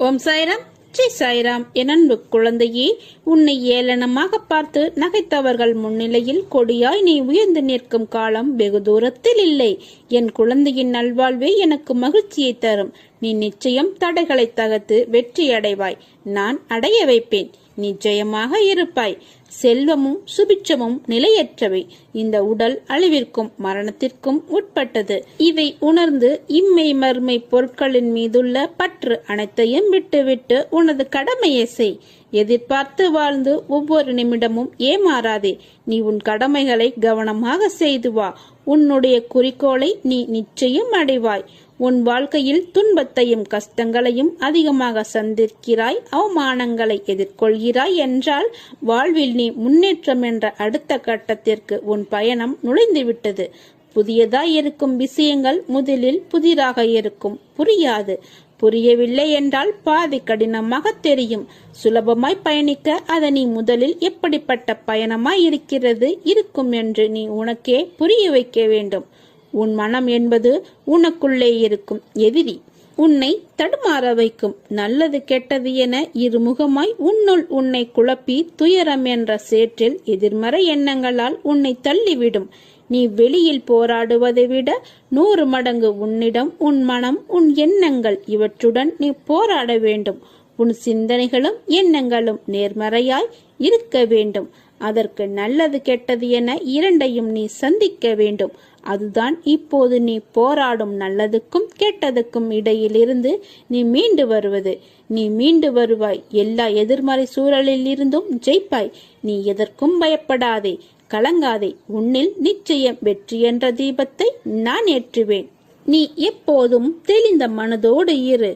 ஓம் சாய்ராம், ஸ்ரீ சாய்ராம். என் அன்பு குழந்தையே, உன்னை ஏளனமாக பார்த்து நகைத்தவர்கள் முன்னிலையில் கொடியாய் நீ உயர்ந்து நிற்கும் காலம் வெகு தூரத்தில் இல்லை. என் குழந்தையின் நல்வாழ்வே எனக்கு மகிழ்ச்சியை தரும். நீ நிச்சயம் தடைகளை தகர்த்து வெற்றி அடைவாய். நான் அடைய வைப்பேன். நிச்சயமாக இருப்பாய். செல்வமும் சுபிட்சமும் நிலையற்றவை. இந்த உடல் அழிவிற்கும் மரணத்திற்கும் உட்பட்டது. இதை உணர்ந்து இம்மை மர்மை பொருட்களின் மீதுள்ள பற்று அனைத்தையும் விட்டுவிட்டு உனது கடமையை செய். எதிர்பார்த்து வாழ்ந்து ஒவ்வொரு நிமிடமும் ஏமாறாதே. நீ உன் கடமைகளை கவனமாக செய்து வா. உன்னுடைய குறிக்கோளை நீ நிச்சயம் அடைவாய். உன் வாழ்க்கையில் துன்பத்தையும் கஷ்டங்களையும் அதிகமாக சந்திக்கிறாய், அவமானங்களை எதிர்கொள்கிறாய் என்றால் வாழ்வில் நீ முன்னேற்றம் என்ற அடுத்த கட்டத்திற்கு உன் பயணம் நுழைந்துவிட்டது. புதியதாய் இருக்கும் விஷயங்கள் முதலில் புதிராக இருக்கும், புரியாது. புரியவில்லை என்றால் பாதி கடினமாக தெரியும். சுலபமாய் பயணிக்க அதை நீ முதலில் எப்படிப்பட்ட பயணமாய் இருக்கும் என்று நீ உனக்கே புரிய வைக்க வேண்டும். உன் மனம் என்பது உனக்குள்ளே இருக்கும் எதிரி. உன்னை தடுமாற வைக்கும். நல்லது கெட்டது என இருமுகமாய் உன்னுள் உன்னை குழப்பி துயரம் என்ற சேற்றில் எதிர்மறை எண்ணங்களால் உன்னை தள்ளிவிடும். நீ வெளியில் போராடுவதை விட 100 மடங்கு உன்னிடம் உன் மனம், உன் எண்ணங்கள் இவற்றுடன் நீ போராட வேண்டும். உன் சிந்தனைகளும் எண்ணங்களும் நேர்மறையாய் இருக்க வேண்டும். அதற்கு நல்லது கெட்டது என இரண்டையும் நீ சந்திக்க வேண்டும். அதுதான் இப்போது நீ போராடும் நல்லதுக்கும் கெட்டதுக்கும் இடையிலிருந்து நீ மீண்டு வருவது. நீ மீண்டு வருவாய். எல்லா எதிர்மறை சூழலில் இருந்தும் ஜெயிப்பாய். நீ எதற்கும் பயப்படாதே, கலங்காதே. உன்னில் நிச்சயம் வெற்றி என்ற தீபத்தை நான் ஏற்றுவேன். நீ எப்போதும் தெளிந்த மனதோடு இரு.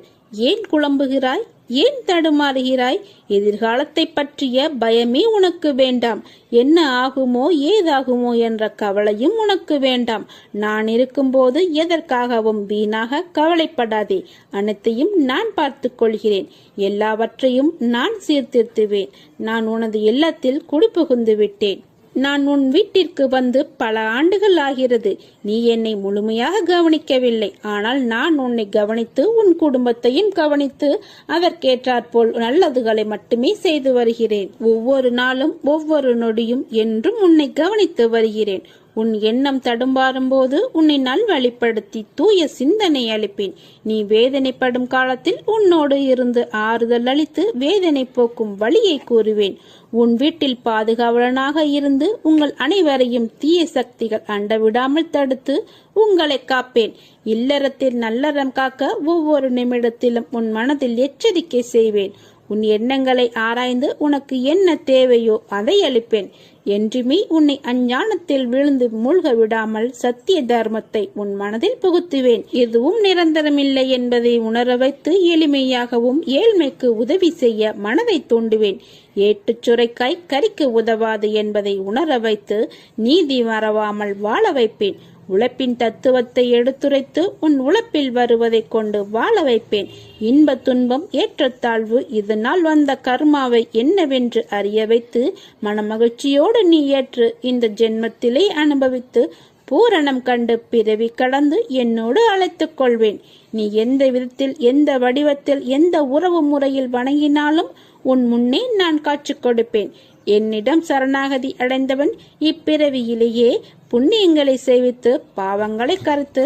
ஏன் குழம்புகிறாய்? ஏன் தடுமாறுகிறாய்? எதிர்காலத்தை பற்றிய பயமே உனக்கு வேண்டாம். என்ன ஆகுமோ ஏதாகுமோ என்ற கவலையும் உனக்கு வேண்டாம். நான் இருக்கும்போது எதற்காகவும் வீணாக கவலைப்படாதே. அனைத்தையும் நான் பார்த்து கொள்கிறேன். எல்லாவற்றையும் நான் சீர்திருத்துவேன். நான் உனது இல்லத்தில் குடிபுகுந்து விட்டேன். நான் உன் வீட்டிற்கு வந்து பல ஆண்டுகள் ஆகிறது. நீ என்னை முழுமையாக கவனிக்கவில்லை. ஆனால் நான் உன்னை கவனித்து உன் குடும்பத்தையும் கவனித்து அதற்கேற்றாற்போல் நல்லதுகளை மட்டுமே செய்து வருகிறேன். ஒவ்வொரு நாளும் ஒவ்வொரு நொடியும் என்றும் உன்னை கவனித்து வருகிறேன். உன் எண்ணம் தடுமாறும் போது உன்னை நல்வழிப்படுத்தி தூய சிந்தனை அளிப்பேன். நீ வேதனைப்படும் காலத்தில் உன்னோடு இருந்து ஆறுதல் அளித்து வேதனை போக்கும் வழியை கூறுவேன். உன் வீட்டில் பாதுகாவலனாக இருந்து உங்கள் அனைவரையும் தீய சக்திகள் அண்டவிடாமல் தடுத்து உங்களை காப்பேன். இல்லறத்தில் நல்லறம் காக்க ஒவ்வொரு நிமிடத்திலும் உன் மனதில் எச்சரிக்கை செய்வேன். உன் எண்ணங்களை ஆராய்ந்து உனக்கு என்ன தேவையோ அதை அளிப்பேன். என்றுமே உன்னை அஞ்ஞானத்தில் விழுந்து மூழ்க விடாமல் சத்திய தர்மத்தை உன் மனதில் புகுத்துவேன். எதுவும் நிரந்தரமில்லை என்பதை உணர வைத்து எளிமையாகவும் ஏழ்மைக்கு உதவி செய்ய மனதை தூண்டுவேன். ஏட்டுச் சுரைக்காய் கறிக்கு உதவாது என்பதை உணர வைத்து நீதி மறவாமல் வாழ வைப்பேன். உழைப்பின் தத்துவத்தை எடுத்துரைத்து உன் உழைப்பில் வருவதை கொண்டு வாழ வைப்பேன். இன்ப துன்பம் ஏற்றத்தாழ்வு இதனால் வந்த கர்மாவை என்னவென்று அறிய வைத்து மனமகிழ்ச்சியோடு நீ ஏற்று இந்த ஜென்மத்திலே அனுபவித்து பூரணம் கண்டு பிறவி கடந்து என்னோடு அழைத்துக் கொள்வேன். நீ எந்த விதத்தில், எந்த வடிவத்தில், எந்த உறவு முறையில் வணங்கினாலும் உன் முன்னே நான் காட்சி கொடுப்பேன். என்னிடம் சரணாகதி அடைந்தவன் இப்பிறவியிலேயே புண்ணியங்களை சேவித்து பாவங்களை கருத்து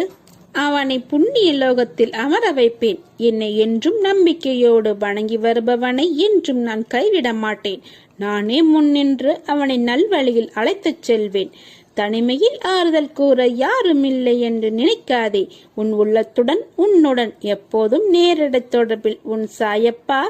அவனை புண்ணிய லோகத்தில் அமர வைப்பேன். என்னை என்றும் நம்பிக்கையோடு வணங்கி வருபவனை என்றும் நான் கைவிட மாட்டேன். நானே முன்னின்று அவனை நல்வழியில் அழைத்துச் செல்வேன். தனிமையில் ஆறுதல் கூற யாரும் இல்லை என்று நினைக்காதே. உன் உள்ளத்துடன் உன்னுடன் எப்போதும் நேரடி தொடர்பில் உன் சாயப்பா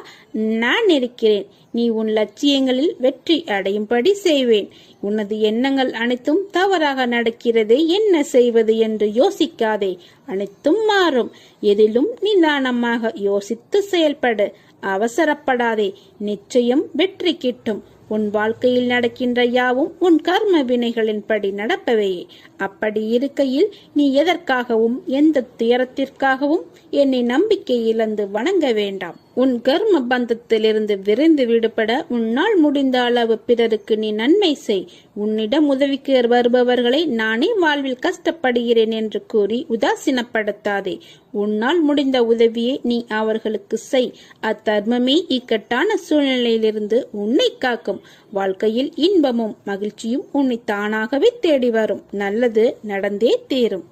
நான் இருக்கிறேன். நீ உன் லட்சியங்களில் வெற்றி அடையும்படி செய்வேன். உனது எண்ணங்கள் அனைத்தும் தவறாக நடக்கிறதே, என்ன செய்வது என்று யோசிக்காதே. அனைத்தும் மாறும். எதிலும் நிதானமாக யோசித்து செயல்படு. அவசரப்படாதே. நிச்சயம் வெற்றி கிட்டும். உன் வாழ்க்கையில் நடக்கின்ற யாவும் உன் கர்ம வினைகளின் படி நடப்பவையே. அப்படி இருக்கையில் நீ எதற்காகவும் எந்த துயரத்திற்காகவும் என்னை நம்பிக்கை இழந்து வணங்க வேண்டாம். உன் கர்ம பந்தத்திலிருந்து விரைந்து விடுபட உன்னால் முடிந்த அளவு பிறருக்கு நீ நன்மை செய். உன்னிடம் உதவிக்கு வருபவர்களை நானே வாழ்வில் கஷ்டப்படுகிறேன் என்று கூறி உதாசீனப்படுத்தாதே. உன்னால் முடிந்த உதவியை நீ அவர்களுக்கு செய். அத்தர்மமே இக்கட்டான சூழ்நிலையிலிருந்து உன்னை காக்கும். வாழ்க்கையில் இன்பமும் மகிழ்ச்சியும் உன்னை தானாகவே தேடி வரும். நல்லது நடந்தே தீரும்.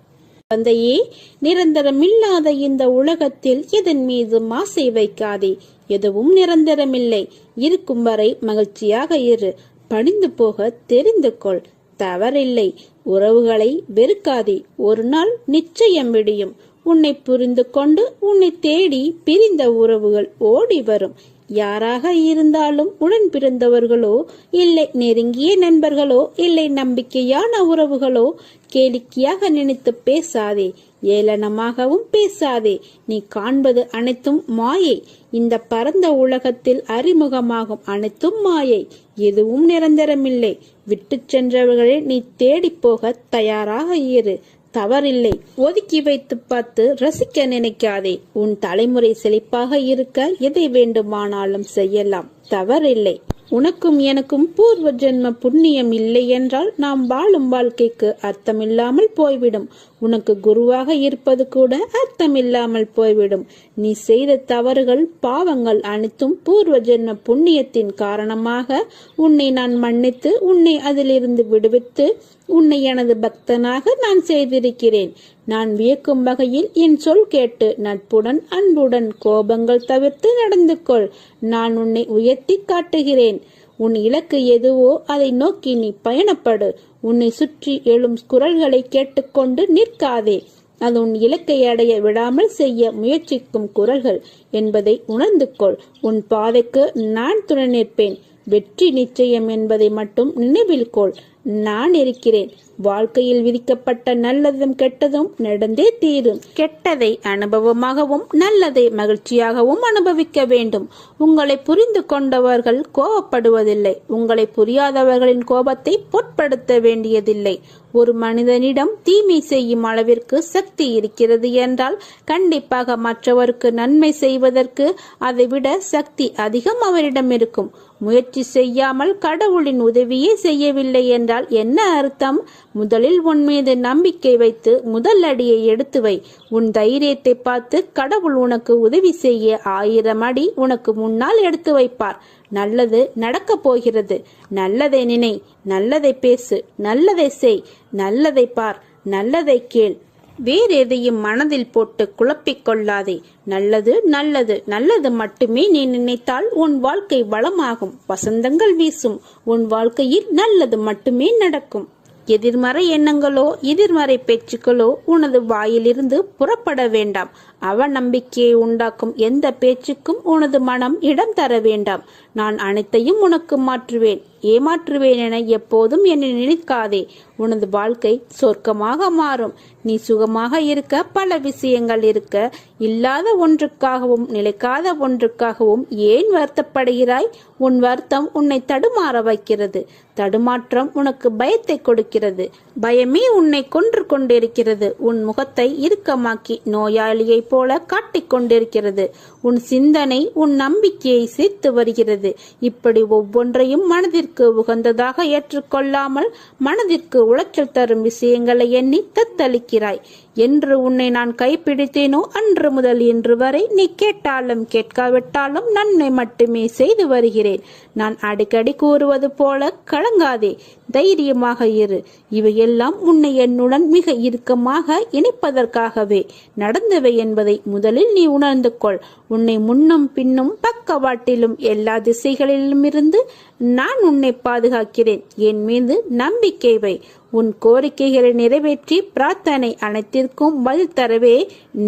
தந்தையே, நிரந்தரமில்லாத இந்த உலகத்தில் எதன் மீது ஆசை வைக்காதே. எதுவும் நிரந்தரமில்லை. இருக்கும் வரை மகிழ்ச்சியாக இரு. பணிந்து போக தெரிந்து கொள். தவறில்லை. உறவுகளை வெறுக்காதே. ஒரு நாள் நிச்சயம் விடியும். உன்னை புரிந்து கொண்டு உன்னை தேடி பிரிந்த உறவுகள் ஓடி வரும். யாராக இருந்தாலும் உடன் பிறந்தவர்களோ இல்லை நெருங்கிய நண்பர்களோ இல்லை நம்பிக்கையான உறவுகளோ கேளிக்கையாக நினைத்து பேசாதே. ஏளனமாகவும் பேசாதே. நீ காண்பது அனைத்தும் மாயை. இந்த பரந்த உலகத்தில் அறிமுகமாகும் அனைத்தும் மாயை. எதுவும் நிரந்தரமில்லை. விட்டு சென்றவர்களை நீ தேடி போக தயாராக இரு. தவறில்லை. ஒதுக்கி வைத்து பார்த்து ரசிக்க நினைக்காதே. உன் தலைமுறை செழிப்பாக இருக்க எதை வேண்டுமானாலும் செய்யலாம். தவறில்லை. உனக்கும் எனக்கும் பூர்வ ஜென்ம புண்ணியம் இல்லை என்றால் நாம் வாழும் வாழ்க்கைக்கு அர்த்தமில்லாமல் போய்விடும். உனக்கு குருவாக இருப்பது கூட அர்த்தமில்லாமல் போய்விடும். நீ செய்த தவறுகள் பாவங்கள் அனைத்தும் பூர்வ ஜென்ம புண்ணியத்தின் காரணமாக உன்னை நான் மன்னித்து உன்னை அதிலிருந்து விடுவித்து உன்னை எனது பக்தனாக நான் செய்திருக்கிறேன். நான் வியக்கும் வகையில் என் சொல் கேட்டு நட்புடன் அன்புடன் கோபங்கள் தவிர்த்து நடந்து கொள். நான் உன்னை உயர்த்தி காட்டுகிறேன். உன் இலக்கு எதுவோ அதை நோக்கி நீ பயணப்படு. உன்னை சுற்றி எழும் குரல்களை கேட்டுக்கொண்டு நிற்காதே. அது உன் இலக்கை அடைய விடாமல் செய்ய முயற்சிக்கும் குரல்கள் என்பதை உணர்ந்து கொள். உன் பாதைக்கு நான் துணை நிற்பேன். வெற்றி நிச்சயம் என்பதை மட்டும் நினைவில் கொள். நான் இருக்கிறேன். வாழ்க்கையில் விதிக்கப்பட்ட நல்லதும் கெட்டதும் நடந்தே தீரும். கெட்டதை அனுபவமாகவும் நல்லதை மகிழ்ச்சியாகவும் அனுபவிக்க வேண்டும். உங்களை புரிந்து கொண்டவர்கள் கோபப்படுவதில்லை. உங்களை புரியாதவர்களின் கோபத்தை பொருட்படுத்த வேண்டியதில்லை. ஒரு மனிதனிடம் தீமை செய்யும் அளவிற்கு சக்தி இருக்கிறது என்றால் கண்டிப்பாக மற்றவருக்கு நன்மை செய்வதற்கு அதைவிட சக்தி அதிகம் அவரிடம் இருக்கும். முயற்சி செய்யாமல் கடவுளின் உதவியே செய்யவில்லை என்றால் என்ன அர்த்தம்? முதலில் உன் மீது நம்பிக்கை வைத்து முதல் அடியை எடுத்து வை. உன் தைரியத்தை பார்த்து கடவுள் உனக்கு உதவி செய்ய 1000 அடி உனக்கு முன்னால் எடுத்து வைப்பார். நல்லது நடக்க போகிறது. நல்லதை நினை, நல்லதை பேசு, நல்லதை செய், நல்லதை பார், நல்லதை கேள். வேறெதையும் மனதில் போட்டு குழப்பிக் கொள்ளாதே. நல்லது நல்லது நல்லது மட்டுமே நீ நினைத்தால் உன் வாழ்க்கை வளமாகும். வசந்தங்கள் வீசும். உன் வாழ்க்கையில் நல்லது மட்டுமே நடக்கும். எதிர்மறை எண்ணங்களோ எதிர்மறை பேச்சுக்களோ உனது வாயிலிருந்து புறப்பட வேண்டாம். அவநம்பிக்கையை உண்டாக்கும் எந்த பேச்சுக்கும் உனது மனம் இடம் தர வேண்டாம். நான் அனைத்தையும் உனக்கு மாற்றுவேன், ஏமாற்றுவேன் என எப்போதும் என்னை நினைக்காதே. உனது வாழ்க்கை சொர்க்கமாக மாறும். நீ சுகமாக இருக்க பல விஷயங்கள் இருக்க. இல்லாத ஒன்றுக்காகவும் நிலைக்காத ஒன்றுக்காகவும் ஏன் வருத்தப்படுகிறாய்? உன் வருத்தம் உன்னை தடுமாற வைக்கிறது. தடுமாற்றம் உனக்கு பயத்தை கொடுக்கிறது. பயமே உன்னை கொன்று கொண்டிருக்கிறது. உன் முகத்தை இறுக்கமாக்கி நோயாளியை போல காட்டிக் கொண்டிருக்கிறது. உன் சிந்தனை உன் நம்பிக்கையை சேர்த்து வருகிறது. இப்படி ஒவ்வொன்றையும் மனதிற்கு உகந்ததாக ஏற்றுக்கொள்ளாமல் மனதிற்கு உளைச்சல் தரும் விஷயங்களை எண்ணி தத்தளிக்கிறாய். என்று உன்னை நான் கைப்பிடித்தேனோ அன்று முதல் இன்று வரை நீ கேட்டாலும் கேட்காவிட்டாலும் நன்மை மட்டுமே செய்து வருகிறேன். நான் அடிக்கடி கூறுவது போல கலங்காதே, தைரியமாக இரு. இவையெல்லாம் உன்னை என்னுடன் மிக இறுக்கமாக இணைப்பதற்காகவே நடந்தவை என்பதை முதலில் நீ உணர்ந்து கொள். உன்னை முன்னும் பின்னும் பக்கவாட்டிலும் எல்லா திசைகளிலும் இருந்து நான் உன்னை பாதுகாக்கிறேன். என் மீது நம்பிக்கை வை. உன் கோரிக்கைகளை நிறைவேற்றி பிரார்த்தனை அனைத்திற்கும் பதில் தரவே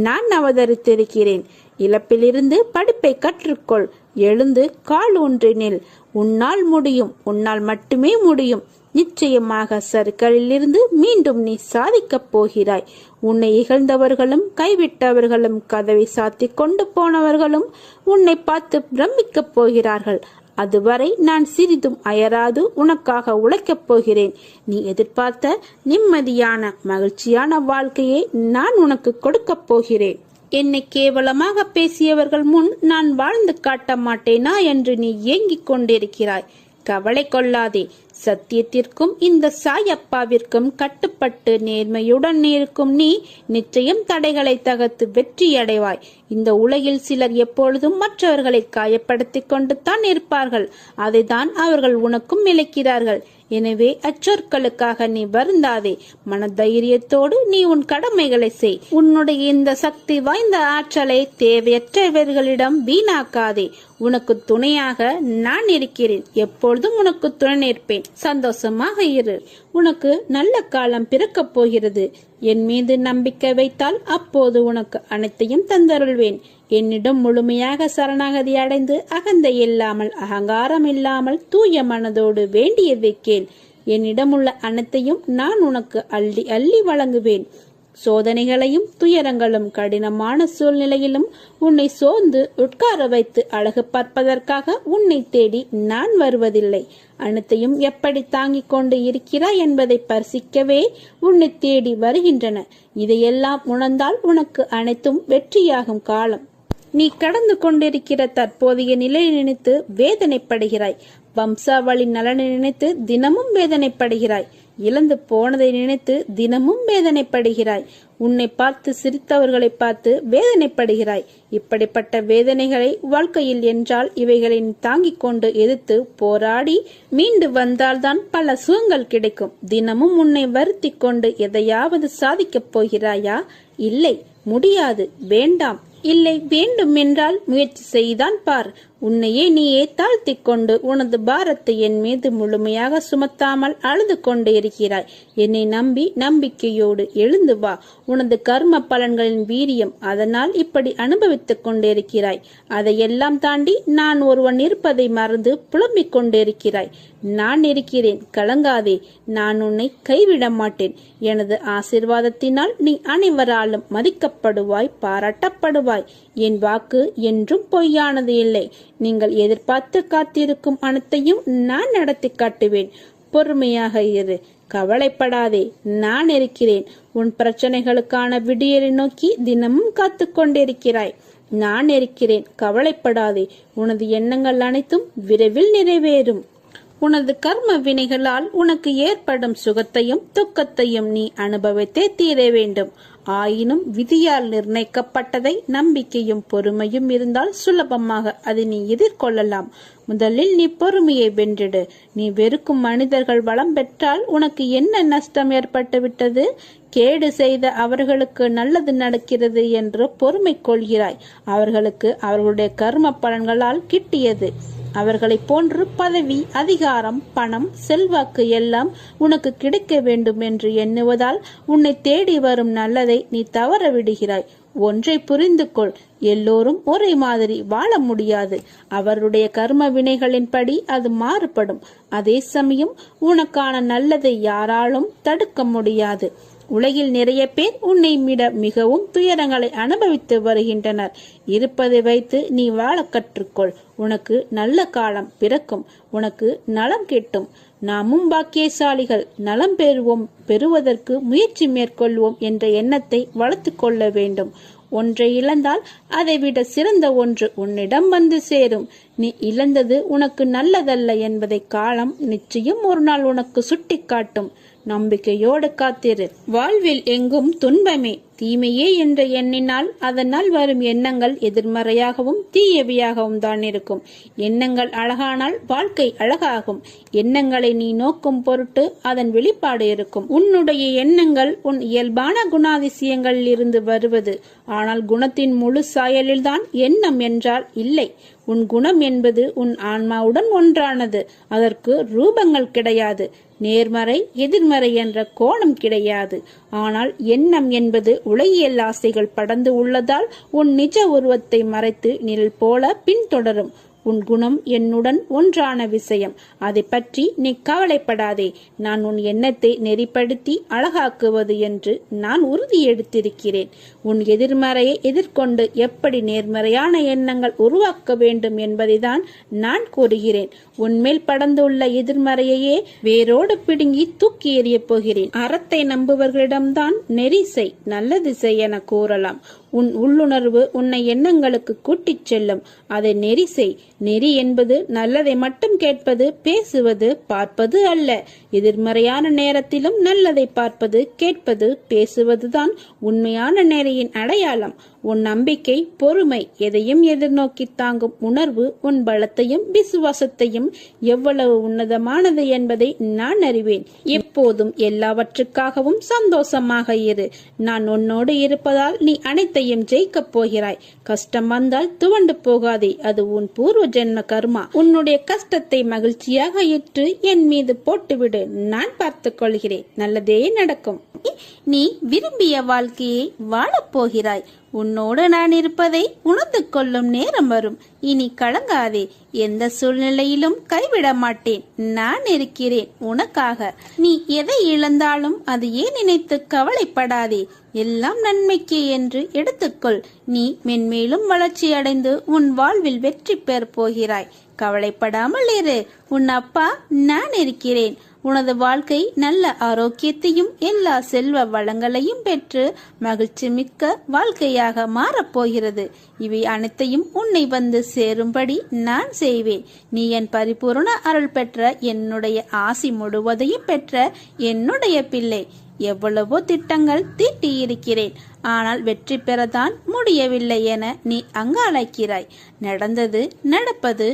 நான் அவதரித்திருக்கிறேன். இழப்பிலிருந்து படிப்பை கற்றுக்கொள். எழுந்து கால் ஊன்றி நில். உன்னால் முடியும். உன்னால் மட்டுமே முடியும். நிச்சயமாக சறுக்கலிலிருந்து மீண்டும் நீ சாதிக்கப் போகிறாய். உன்னை இகழ்ந்தவர்களும் கைவிட்டவர்களும் கதவை சாத்தி கொண்டு போனவர்களும் உன்னை பார்த்து பிரமிக்கப் போகிறார்கள். அதுவரை நான் சிறிதும் அயராது உனக்காக உழைக்கப் போகிறேன். நீ எதிர்பார்த்த நிம்மதியான மகிழ்ச்சியான வாழ்க்கையை நான் உனக்கு கொடுக்கப் போகிறேன். என்னை கேவலமாக பேசியவர்கள் முன் நான் வாழ்ந்து காட்ட மாட்டேனா என்று நீ ஏங்கிக் கொண்டிருக்கிறாய். கவலை கொள்ளாதே. சத்தியத்திற்கும் இந்த சாயப்பாவிற்கும் கட்டுப்பட்டு நேர்மையுடன் இருக்கும் நீ நிச்சயம் தடைகளை தகர்த்து வெற்றியடைவாய். இந்த உலகில் சிலர் எப்பொழுதும் மற்றவர்களை காயப்படுத்திக் கொண்டு தான் இருப்பார்கள். அதைதான் அவர்கள் உனக்கும் இழைக்கிறார்கள். எனவே அச்சொற்களுக்காக நீ வருந்தாதே. மனதைரியத்தோடு நீ உன் கடமைகளை செய். உன்னுடைய இந்த சக்தி வாய்ந்த ஆற்றலை தேவையற்றவர்களிடம் வீணாக்காதே. உனக்கு துணையாக நான் இருக்கிறேன். எப்பொழுதும் உனக்கு துணை நிற்பேன். சந்தோஷமாக இரு. உனக்கு நல்ல காலம் பிறக்கப் போகிறது. என் மீது நம்பிக்கை வைத்தால் அப்போது உனக்கு அனைத்தையும் தந்தருள்வேன். என்னிடம் முழுமையாக சரணாகதி அடைந்து அகந்தை இல்லாமல் அகங்காரம் இல்லாமல் தூய மனதோடு வேண்டியதை கேள். என்னிடமுள்ள அனைத்தையும் நான் உனக்கு அள்ளி அள்ளி வழங்குவேன். சோதனைகளையும் துயரங்களும் கடினமான சூழ்நிலையிலும் உன்னை சோர்ந்து உட்கார வைத்து அழகு பார்ப்பதற்காக உன்னை தேடி நான் வருவதில்லை. அனைத்தையும் எப்படி தாங்கிக் கொண்டு இருக்கிறாய் என்பதை பரிசிக்கவே உன்னை தேடி வருகின்றன. இதையெல்லாம் உணர்ந்தால் உனக்கு அனைத்தும் வெற்றியாகும் காலம். நீ கடந்து கொண்டிருக்கிற தற்போதைய நிலையை நினைத்து வேதனைப்படுகிறாய். வம்சாவளி நலனை நினைத்து தினமும் வேதனைப்படுகிறாய். இழந்து போனதை நினைத்து தினமும் வேதனைப்படுகிறாய். உன்னை பார்த்து சிரித்தவர்களை பார்த்து வேதனைப்படுகிறாய். இப்படிப்பட்ட வேதனைகளை வாழ்க்கையில் என்றால் இவைகளை தாங்கிக் கொண்டு எதிர்த்து போராடி மீண்டு வந்தால்தான் பல சுகங்கள் கிடைக்கும். தினமும் உன்னை வருத்தி கொண்டு எதையாவது சாதிக்கப் போகிறாயா? இல்லை, முடியாது, வேண்டாம். இல்லை, வேண்டும் என்றால் முயற்சி செய்தான் பார். உன்னையே நீயே தாழ்த்தி கொண்டு உனது பாரத்தை என் மீது முழுமையாக சுமத்தாமல் அழுது கொண்டு இருக்கிறாய். என்னை நம்பி நம்பிக்கையோடு எழுந்து வா. உனது கர்ம பலன்களின் வீரியம் அதனால் இப்படி அனுபவித்துக் கொண்டிருக்கிறாய். அதையெல்லாம் தாண்டி நான் ஒருவன் இருப்பதை மறந்து புலம்பிக் கொண்டிருக்கிறாய். நான் இருக்கிறேன், கலங்காதே. நான் உன்னை கைவிட மாட்டேன். எனது ஆசீர்வாதத்தினால் நீ அனைவராலும் மதிக்கப்படுவாய், பாராட்டப்படுவாய். என் வாக்கு என்றும் பொய்யானது இல்லை. நீங்கள் எதிர்பார்த்து காத்திருக்கும் அனைத்தையும் நான் நடத்தி காட்டுவேன். பொறுமையாக இரு, கவலைப்படாதே. நான் இருக்கிறேன். உன் பிரச்சனைகளுக்கான விடியலை நோக்கி தினமும் காத்து கொண்டிருக்கிறாய். நான் இருக்கிறேன், கவலைப்படாதே. உனது எண்ணங்கள் அனைத்தும் விரைவில் நிறைவேறும். உனது கர்ம வினைகளால் உனக்கு ஏற்படும் சுகத்தையும் துக்கத்தையும் நீ அனுபவித்தே தீர வேண்டும். ஆயினும் விதியால் நிர்ணயிக்கப்பட்டதை நம்பிக்கையும் பொறுமையும் இருந்தால் சுலபமாக அதை நீ எதிர்கொள்ளலாம். முதலில் நீ பொறுமையை வென்றிடு. நீ வெறுக்கும் மனிதர்கள் வளம் பெற்றால் உனக்கு என்ன நஷ்டம் ஏற்பட்டு விட்டது? கேடு செய்த அவர்களுக்கு நல்லது நடக்கிறது என்று பொறுமை கொள்கிறாய். அவர்களுக்கு அவர்களுடைய கர்ம பலன்களால் கிட்டியது. அவர்களை போன்று பதவி, அதிகாரம், பணம், செல்வாக்கு எல்லாம் உனக்கு கிடைக்க வேண்டும் என்று எண்ணுவதால் உன்னை தேடி வரும் நல்லதை நீ தவற விடுகிறாய். ஒன்றை புரிந்து கொள், எல்லோரும் ஒரே மாதிரி வாழ முடியாது. அவருடைய கர்ம வினைகளின்படி அது மாறுபடும். அதே சமயம் உனக்கான நல்லதை யாராலும் தடுக்க முடியாது. உலகில் நிறைய பேர் உன்னை விட மிகவும் துயரங்களை அனுபவித்து வருகின்றனர். இருப்பதை வைத்து நீ வாழ கற்றுக்கொள். உனக்கு நல்ல காலம் பிறக்கும். உனக்கு நலம் கிட்டும். நாமும் பாக்கியசாலிகள். நலம் பெறுவதற்கு முயற்சி மேற்கொள்வோம் என்ற எண்ணத்தை வளர்த்து கொள்ள வேண்டும். ஒன்றை இழந்தால் அதை விட சிறந்த ஒன்று உன்னிடம் வந்து சேரும். நீ இழந்தது உனக்கு நல்லதல்ல என்பதை காலம் நிச்சயம் ஒரு நாள் உனக்கு சுட்டி காட்டும். நம்பிக்கையோடு காத்திரு. வாழ்வில் எங்கும் துன்பமே, தீமையே என்று எண்ணினால் அதனால் வரும் எண்ணங்கள் எதிர்மறையாகவும் தீயவையாகவும் தான் இருக்கும். எண்ணங்கள் அழகானால் வாழ்க்கை அழகாகும். எண்ணங்களை நீ நோக்கும் பொருட்டு அதன் வெளிப்பாடு இருக்கும். உன்னுடைய எண்ணங்கள் உன் இயல்பான குணாதிசயங்களில் இருந்து வருவது. ஆனால் குணத்தின் முழு சாயலில்தான் எண்ணம் என்றால் இல்லை. உன் குணம் என்பது உன் ஆன்மாவுடன் ஒன்றானது. அதற்கு ரூபங்கள் கிடையாது. நேர்மறை எதிர்மறை என்ற கோணம் கிடையாது. ஆனால் எண்ணம் என்பது உலகியல் ஆசைகள் படர்ந்து உள்ளதால் உன் நிஜ உருவத்தை மறைத்து நிழல் போல பின்தொடரும். உன் குணம் என்னுடன் ஒன்றான விஷயம். அதை பற்றி நீ கவலைப்படாதே. நான் உன் எண்ணத்தை நெறிப்படுத்தி அழகாக்குவது என்று நான் உறுதி எடுத்திருக்கிறேன். உன் எதிர்மறையை எதிர்கொண்டு எப்படி நேர்மறையான எண்ணங்கள் உருவாக்க வேண்டும் என்பதை தான் நான் கூறுகிறேன். உன்மேல் படர்ந்துள்ள எதிர்மறையையே வேரோடு பிடுங்கி தூக்கி எறிய போகிறேன். அறத்தை நம்புவர்களிடம்தான் நெறி செய், நல்லது செய் என கூறலாம். உன் உள்ளுணர்வு உன்னை எண்ணங்களுக்கு கூட்டிச் செல்லும். அதை நெறி செய். நெறி என்பது நல்லதை மட்டும் கேட்பது, பேசுவது, பார்ப்பது அல்ல. எதிர்மறையான நேரத்திலும் நல்லதை பார்ப்பது, கேட்பது, பேசுவதுதான் உண்மையான நெறியின் அடையாளம். உன் நம்பிக்கை, பொறுமை, எதையும் எதிர்நோக்கி தாங்கும் உணர்வு உன் பலத்தையும் விசுவாசத்தையும் எவ்வளவு உன்னதமானது என்பதை நான் அறிவேன். எப்போதும் எல்லாவற்றுக்காகவும் சந்தோஷமாக இரு. நான் உன்னோடு இருப்பதால் நீ அனைத்தையும் ஜெயிக்கப் போகிறாய். கஷ்டம் வந்தால் துவண்டு போகாதே, அது உன் பூர்வ ஜென்ம கர்மா. உன்னுடைய கஷ்டத்தை மகிழ்ச்சியாக ஏற்று என் மீது போட்டுவிடு. நான் பார்த்துக் கொள்கிறேன். நல்லதே நடக்கும். நீ விரும்பிய வாழ்க்கையை வாழப் போகிறாய். உன்னோடு நான் இருப்பதை உணர்ந்து கொள்ளும் நேரம் வரும். இனி கலங்காதே. எந்த சூழ்நிலையிலும் கைவிட மாட்டேன். நான் இருக்கிறேன் உனக்காக. நீ எதை இழந்தாலும் அது ஏன் நினைத்து கவலைப்படாதே. எல்லாம் நன்மைக்கே என்று எடுத்துக்கொள். நீ மென்மேலும் வளர்ச்சி அடைந்து உன் வாழ்வில் வெற்றி பெற போகிறாய். கவலைப்படாமல் இரு. உன் அப்பா நான் இருக்கிறேன். உனது வாழ்க்கை நல்ல ஆரோக்கியத்தையும் எல்லா செல்வ வளங்களையும் பெற்று மகிழ்ச்சி மிக்க வாழ்க்கையாக மாறப்போகிறது. இவை அனைத்தையும் உன்னை வந்து சேரும்படி நான் செய்வேன். நீ என் பரிபூர்ண அருள் பெற்ற, என்னுடைய ஆசி முழுவதையும் பெற்ற என்னுடைய பிள்ளை. எவ்வளவோ திட்டங்கள் தீட்டியிருக்கிறேன். ஆனால் வெற்றி பெறத்தான் முடியவில்லை என நீ அங்காளைக்கிறாய். நடந்தது, நடப்பது,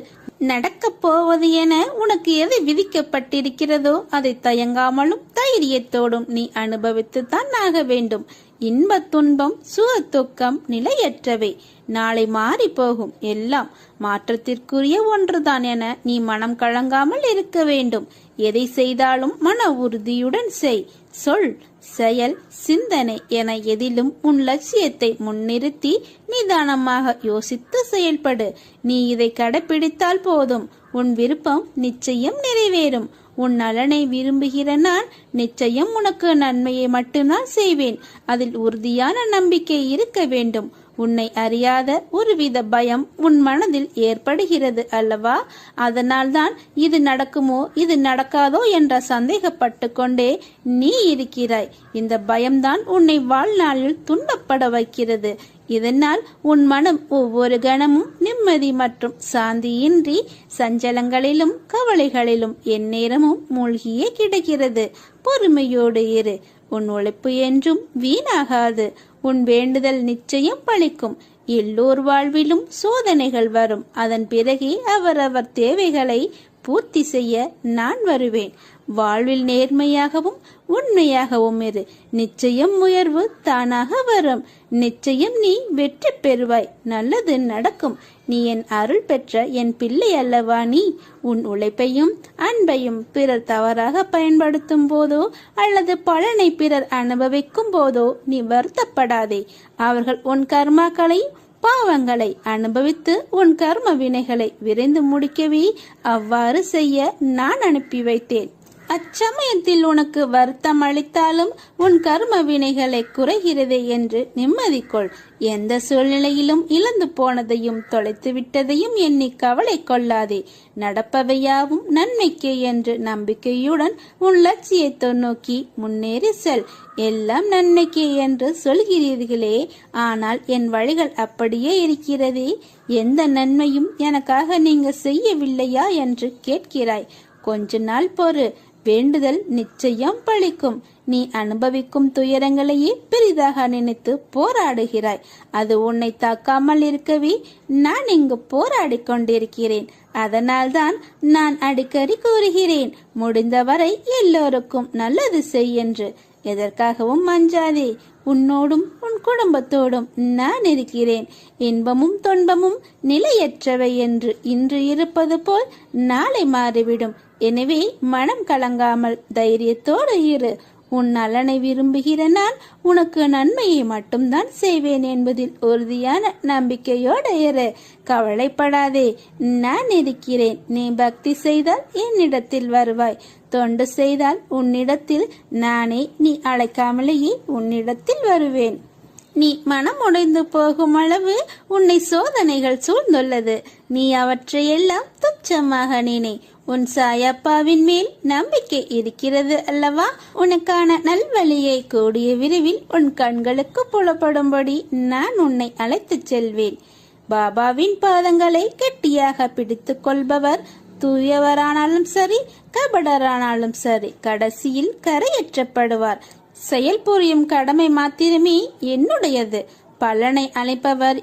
நடக்கப் போவது என உனக்கு எது விதிக்கப்பட்டிருக்கிறதோ அதை தயங்காமலும் தைரியத்தோடும் நீ அனுபவித்துத்தான் ஆக வேண்டும். இன்ப துன்பம், சுக துக்கம் நிலையற்றவை. நாளை மாறி போகும். எல்லாம் மாற்றத்திற்குரிய ஒன்றுதான் என நீ மனம் கலங்காமல் இருக்க வேண்டும். எதை செய்தாலும் மன உறுதியுடன் செய். சொல், செயல், சிந்தனை என எதிலும் உன் லட்சியத்தை முன்னிறுத்தி நிதானமாக யோசித்து செயல்படு. நீ இதை கடைபிடித்தால் போதும். உன் விருப்பம் நிச்சயம் நிறைவேறும். உன் நலனை விரும்புகிற நான் நிச்சயம் உனக்கு நன்மையை மட்டும்தான் செய்வேன். அதில் உறுதியான நம்பிக்கை இருக்க வேண்டும். உன்னை அறியாத ஒருவித பயம் உன் மனதில் ஏற்படுகிறது அல்லவா? அதனால்தான் இது நடக்குமோ இது நடக்காதோ என்ற சந்தேகப்பட்டு கொண்டே நீ இருக்கிறாய். இந்த பயம்தான் உன்னை வாழ்நாளில் துன்பப்பட வைக்கிறது. இதனால் உன் மனம் ஒவ்வொரு கணமும் நிம்மதி மற்றும் சாந்தியின்றி சஞ்சலங்களிலும் கவலைகளிலும் எந்நேரமும் மூழ்கியே கிடக்கிறது. பொறுமையோடு இரு. உன் உழைப்பு என்றும் வீணாகாது. உன் வேண்டுதல் நிச்சயம் பலிக்கும். எல்லோர் வாழ்விலும் சோதனைகள் வரும். அதன் பிறகே அவரவர் தேவைகளை பூர்த்தி செய்ய நான் வருவேன். வாழ்வில் நேர்மையாகவும் உண்மையாகவும் இரு. நிச்சயம் உயர்வு தானாக வரும். நிச்சயம் நீ வெற்றி பெறுவாய். நல்லது நடக்கும். நீ என் அருள் பெற்ற என் பிள்ளை அல்லவா நீ? உன் உழைப்பையும் அன்பையும் பிறர் தவறாக பயன்படுத்தும் போதோ அல்லது பலனை பிறர் அனுபவிக்கும் போதோ நீ வருத்தப்படாதே. அவர்கள் உன் கர்மாக்களை, பாவங்களை அனுபவித்து உன் கர்ம வினைகளை விரைந்து முடிக்கவே அவ்வாறு செய்ய நான் அனுப்பி வைத்தேன். அச்சமயத்தில் உனக்கு வருத்தம் அளித்தாலும் உன் கர்ம வினைகளை குறைகிறதே என்று நிம்மதி கொள். எந்த சூழ்நிலையிலும் இழந்து போனதையும் தொலைத்து விட்டதையும் எண்ணி கவலை கொள்ளாதே. நடப்பவையாவும் நன்மைக்கே என்று நம்பிக்கையுடன் உன் லட்சியத்தை நோக்கி முன்னேறி செல். எல்லாம் நன்மைக்கே என்று சொல்கிறீர்களே, ஆனால் என் வழிகள் அப்படியே இருக்கிறதே. எந்த நன்மையும் எனக்காக நீங்க செய்யவில்லையா என்று கேட்கிறாய். கொஞ்ச நாள் பொறு. வேண்டுதல் நிச்சயம் பலிக்கும். நீ அனுபவிக்கும் துயரங்களையே பெரிதாக நினைத்து போராடுகிறாய். அது உன்னை தாக்காமல் இருக்கவே நான் இங்கு போராடி கொண்டிருக்கிறேன். அதனால்தான் நான் அடிக்கடி கூறுகிறேன், முடிந்தவரை எல்லோருக்கும் நல்லது செய் என்று. எதற்காகவும் அஞ்சாதே. உன்னோடும் உன் குடும்பத்தோடும் நான் இருக்கிறேன். இன்பமும் துன்பமும் நிலையற்றவை என்று இன்று இருப்பது போல் நாளை மாறிவிடும். எனவே மனம் கலங்காமல் தைரியத்தோடு இரு. உன் நலனை விரும்புகிற நான் உனக்கு நன்மையை மட்டும்தான் செய்வேன் என்பதில் உறுதியான நம்பிக்கையோடு இரு. கவலைப்படாதே, நான் இருக்கிறேன். நீ பக்தி செய்தால் என்னிடத்தில் வருவாய். தொண்டு செய்தால் உன்னிடத்தில் நானே, நீ அழைக்காமலேயே உன்னிடத்தில் வருவேன். நீ மனம் உடைந்து போகும் அளவு உன்னை சோதனைகள் சூழ்ந்துள்ளது. நீ அவற்றையெல்லாம் துச்சமாக நினை. உன் சாயப்பாவின் மேல் நம்பிக்கை இருக்கிறது அல்லவா? உனக்கான நல்வழியை கூடிய விரைவில் உன் கண்களுக்கு புலப்படும்படி நான் உன்னை அழைத்துச் செல்வேன். பாபாவின் பாதங்களை கெட்டியாக பிடித்துக் கொள்பவர் தூயவரானாலும் சரி, கபடரானாலும் சரி, கடைசியில் கரையேற்றப்படுவார். செயல் புரியும் கடமை மாத்திரமே என்னுடையது. பலனை அளிப்பவர்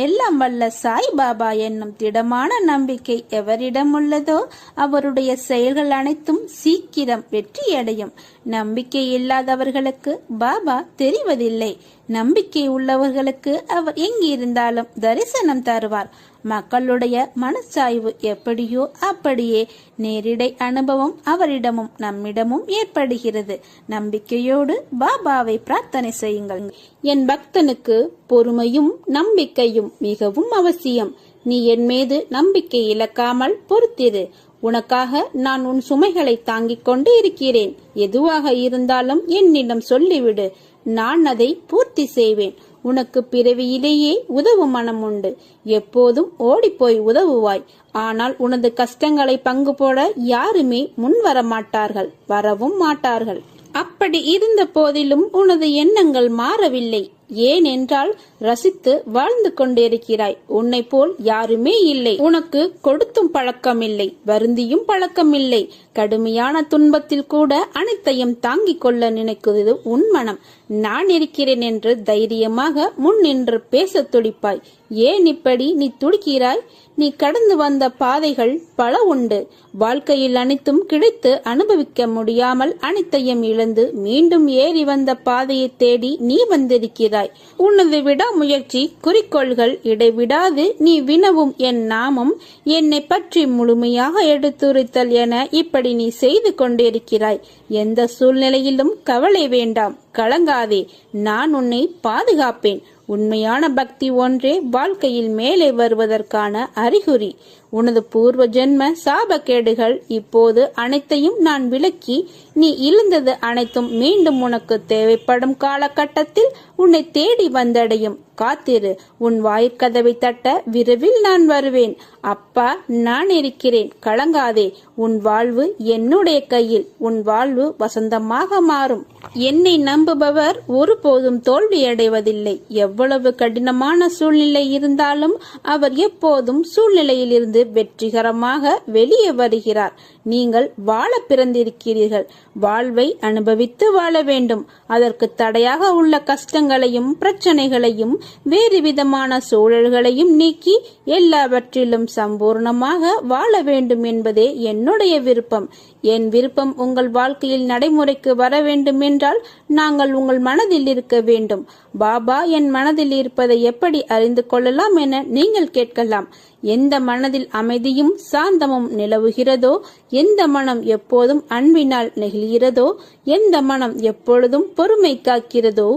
எல்லாம் வல்ல சாய் பாபா என்னும் திடமான நம்பிக்கை எவரிடம் உள்ளதோ அவருடைய செயல்கள் அனைத்தும் சீக்கிரம் வெற்றியடையும். நம்பிக்கை இல்லாதவர்களுக்கு பாபா தெரிவதில்லை. நம்பிக்கை உள்ளவர்களுக்கு அவர் எங்கிருந்தாலும் தரிசனம் தருவார். மக்களுடைய மனச்சாய்வு எப்படியோ அப்படியே நேரிடை அனுபவம் அவரிடமும் நம்மிடமும் ஏற்படுகிறது. நம்பிக்கையோடு பாபாவை பிரார்த்தனை செய்யுங்கள். என் பக்தனுக்கு பொறுமையும் நம்பிக்கையும் மிகவும் அவசியம். நீ என் மீது நம்பிக்கை இழக்காமல் பொறுத்திரு. உனக்காக நான் உன் சுமைகளை தாங்கிக் கொண்டு இருக்கிறேன். எதுவாக இருந்தாலும் என்னிடம் சொல்லிவிடு, நான் அதை பூர்த்தி செய்வேன். உனக்கு பிறவியிலேயே உதவும் மனம் உண்டு. எப்போதும் ஓடிப்போய் உதவுவாய். ஆனால் உனது கஷ்டங்களை பங்கு போட யாருமே முன் வர மாட்டார்கள், வரவும் மாட்டார்கள். அப்படி இருந்த போதிலும் உனது எண்ணங்கள் மாறவில்லை. ஏனென்றால் ரசித்து வாழ்ந்து கொண்டிருக்கிறாய். உன்னை போல் யாருமே இல்லை. உனக்கு கொடுத்தும் பழக்கம் இல்லை, வருந்தியும் பழக்கம் இல்லை. கடுமையான துன்பத்தில் கூட அனைத்தையும் தாங்கிக் கொள்ள நினைக்குவது உன் மனம். நான் இருக்கிறேன் என்று தைரியமாக முன் நின்று பேச துடிப்பாய். ஏன் இப்படி நீ துடிக்கிறாய்? நீ கடந்து வந்த பாதைகள் பல உண்டு. வாழ்க்கையில் அனைத்தும் கிடைத்து அனுபவிக்க முடியாமல் அனைத்தையும் இழந்து மீண்டும் ஏறி வந்த பாதையை தேடி நீ வந்திருக்கிறாய். உனது விடாமுயற்சி, குறிக்கோள்கள், இடைவிடாது நீ வினவும் என் நாமம், என்னை பற்றி முழுமையாக எடுத்துரைத்தல் என இப்படி நீ செய்து கொண்டிருக்கிறாய். எந்த சூழ்நிலையிலும் கவலை வேண்டாம், கலங்காதே. நான் உன்னை பாதுகாப்பேன். உண்மையான பக்தி ஒன்றே வாழ்க்கையில் மேலே வருவதற்கான அறிகுறி. உனது பூர்வ ஜென்ம சாபக்கேடுகள் இப்போது அனைத்தையும் நான் விலக்கி நீ இழந்தது அனைத்தும் மீண்டும் உனக்கு தேவைப்படும் காலகட்டத்தில் உன்னை தேடி வந்தடையும். காத்திரு. உன் வாயிற்கதவை தட்ட விரைவில் நான் வருவேன். அப்பா, நான் இருக்கிறேன், கலங்காதே. உன் வாழ்வு என்னுடைய கையில். உன் வாழ்வு வசந்தமாக மாறும். என்னை நம்புபவர் ஒருபோதும் தோல்வியடைவதில்லை. எவ்வளவு கடினமான சூழ்நிலை இருந்தாலும் அவர் எப்போதும் சூழ்நிலையிலிருந்து வெற்றிகரமாக வெளியே வருகிறார். நீங்கள் வாழ பிறந்திருக்கிறீர்கள். வாழ்வை அனுபவித்து வாழ வேண்டும். அதற்கு தடையாக உள்ள கஷ்டங்களையும் பிரச்சனைகளையும் வேறு விதமான சூழல்களையும் நீக்கி எல்லாவற்றிலும் சம்பூர்ணமாக வாழ வேண்டும் என்பதே என்னுடைய விருப்பம். என் விருப்பம் உங்கள் வாழ்க்கையில் நடைமுறைக்கு வர வேண்டும் என்றால் நாங்கள் உங்கள் மனதில் இருக்க வேண்டும். பாபா என் மனதில் இருப்பதை எப்படி அறிந்து கொள்ளலாம் என நீங்கள் கேட்கலாம். எந்த மனதில் அமைதியும் சாந்தமும் நிலவுகிறதோ, எந்த மனம் எப்போதும் அன்பினால் நெகிழ்கிறதோ, எந்த மனம் எப்பொழுதும் பொறுமை காக்கிறதோ,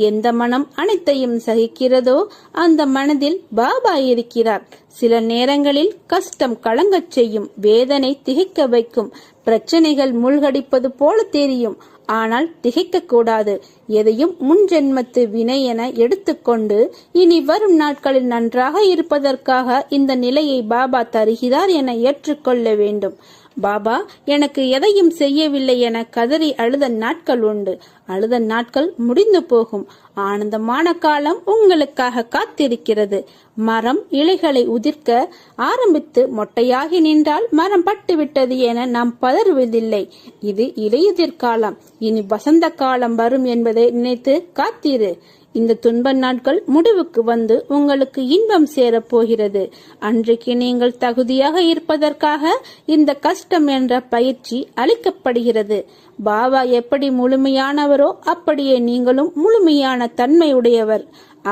எந்த மனம் அனைத்தையும் சகிக்கிறதோ அந்த மனதில் பாபா இருக்கிறார். சில நேரங்களில் கஷ்டம் கலங்கச் செய்யும், வேதனை திகைக்க வைக்கும், பிரச்சனைகள் மூழ்கடிப்பது போல தெரியும். ஆனால் திகைக்க கூடாது. எதையும் முன் ஜென்மத்து வினை என எடுத்துக்கொண்டு இனி வரும் நாட்களில் நன்றாக இருப்பதற்காக இந்த நிலையை பாபா தருகிறார் என ஏற்றுக்கொள்ள வேண்டும். பாபா எனக்கு எதையும் செய்யவில்லை என கதறி அழுத நாட்கள் உண்டு. அழுத நாட்கள் முடிந்து போகும். ஆனந்தமான காலம் உங்களுக்காக காத்திருக்கிறது. மரம் இலைகளை உதிர்க்க ஆரம்பித்து மொட்டையாகி நின்றால் மரம் பட்டுவிட்டது என நாம் பதறுவதில்லை. இது இலையுதிர் காலம். இனி வசந்த காலம் வரும் என்பதை நினைத்து காத்திரு. இந்த துன்ப நாட்கள் முடிவுக்கு வந்து உங்களுக்கு இன்பம் சேரப் போகிறது. அன்றைக்கு நீங்கள் தகுதியாக இருப்பதற்காக இந்த கஷ்டம் என்ற பயிற்சி அளிக்கப்படுகிறது. பாபா எப்படி முழுமையானவரோ அப்படியே நீங்களும் முழுமையான தன்மையுடையவர்.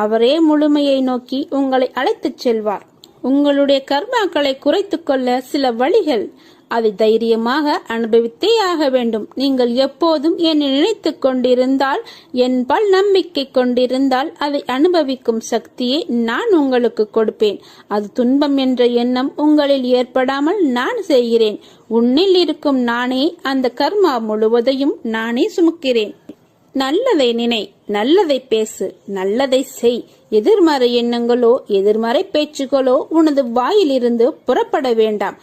அவரே முழுமையை நோக்கி உங்களை அழைத்துச் செல்வார். உங்களுடைய கர்மாக்களை குறைத்துக் கொள்ள சில வழிகள். அதை தைரியமாக அனுபவித்தே ஆக வேண்டும். நீங்கள் எப்போதும் என்னை நினைத்துக் கொண்டிருந்தால், என்பால் நம்பிக்கை கொண்டிருந்தால் அதை அனுபவிக்கும் சக்தியை நான் உங்களுக்கு கொடுப்பேன். அது துன்பம் என்ற எண்ணம் உங்களில் ஏற்படாமல் நான் செய்கிறேன். உன்னில் இருக்கும் நானே அந்த கர்மா முழுவதையும் நானே சுமக்கிறேன். நல்லதை நினை, நல்லதை பேசு, நல்லதை செய். எதிர்மறை எண்ணங்களோ எதிர்மறை பேச்சுகளோ உனது வாயிலிருந்து புறப்பட வேண்டாம்.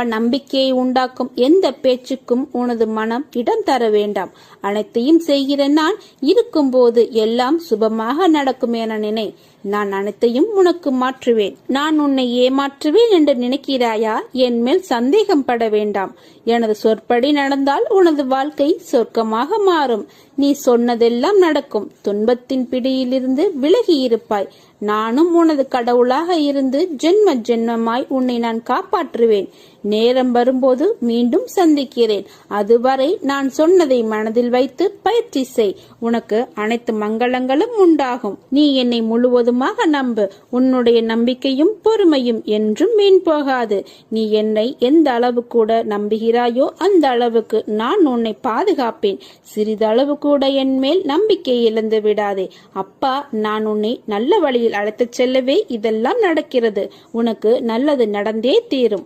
நம்பிக்கையை உண்டாக்கும் எந்த பேச்சுக்கும் உனது மனம் இடம் தர வேண்டாம். அனைத்தையும் செய்கிற நான் இருக்கும்போது எல்லாம் சுபமாக நடக்கும் என நினை. நான் அனைத்தையும் உனக்கு மாற்றுவேன். நான் உன்னை ஏமாற்றுவேன் என்று நினைக்கிறாயா? என் மேல் சந்தேகம் பட வேண்டாம். எனது சொற்படி நடந்தால் உனது வாழ்க்கை சொர்க்கமாக மாறும். நீ சொன்னதெல்லாம் நடக்கும். துன்பத்தின் பிடியிலிருந்து விலகி இருப்பாய். நானும் உனது கடவுளாக இருந்து ஜென்ம ஜென்மமாய் உன்னை நான் காப்பாற்றுவேன். நேரம் வரும்போது மீண்டும் சந்திக்கிறேன். அதுவரை நான் சொன்னதை மனதில் வைத்து பயிற்சி செய். உனக்கு அனைத்து மங்களங்களும் உண்டாகும். நீ என்னை முழுவதுமாக நம்பு. உன்னுடைய நம்பிக்கையும் பொறுமையும் என்றும் வீண் போகாது. நீ என்னை எந்த அளவு கூட நம்புகிறாயோ அந்த அளவுக்கு நான் உன்னை பாதுகாப்பேன். சிறிதளவு கூட என் மேல் நம்பிக்கை இழந்து விடாதே. அப்பா, நான் உன்னை நல்ல வழியில் அழைத்துச் செல்லவே இதெல்லாம் நடக்கிறது. உனக்கு நல்லது நடந்தே தீரும்.